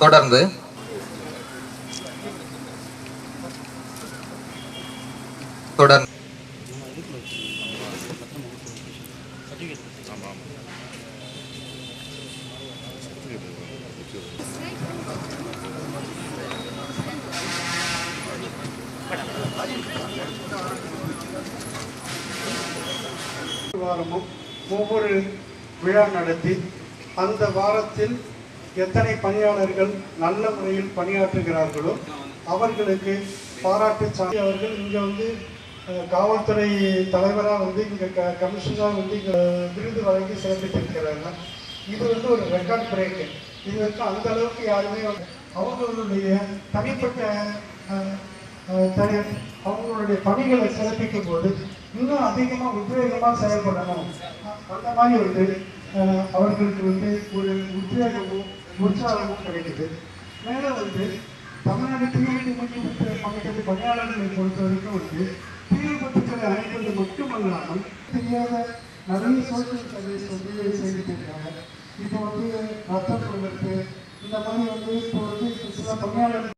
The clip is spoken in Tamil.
தொடர்ந்து தொடர்ந்து வாரமும் ஒவ்வொரு விழா நடத்தி அந்த வாரத்தில் எத்தனை பணியாளர்கள் நல்ல முறையில் பணியாற்றுகிறார்களோ அவர்களுக்கு பாராட்டு சான்றிதழ் அவர்கள் இங்கே வந்து காவல்துறை தலைவராக வந்து இங்கே கமிஷனராக வந்து இங்கே விருது வழங்கி சிறப்பித்திருக்கிறார்கள். இது வந்து ஒரு ரெக்கார்ட் பிரேக்கு. இது வந்து அந்த அளவுக்கு யாருமே அவங்களுடைய தனிப்பட்ட அவங்களுடைய பணிகளை சிறப்பிக்கும் போது இன்னும் அதிகமாக உத்வேகமாக செயல்படணும். அந்த மாதிரி வந்து அவர்களுக்கு வந்து ஒரு உத்வேகமும் உற்சாகமும் கிடைக்குது. மேலும் வந்து தமிழ்நாடு தீவிர பணிகள் பணியாளர்களை பொறுத்த வரைக்கும் வந்து தீவிரத்துக்களை அழைப்பது மட்டுமல்லாமல் தெரியாத நிறைய சோசியல் சர்வீஸ் வந்து செய்துட்டு இருக்காங்க. இப்போ வந்து ரத்தம் கொடுக்கறது இந்த மாதிரி வந்து இப்போ வந்து சில பணியாளர்கள்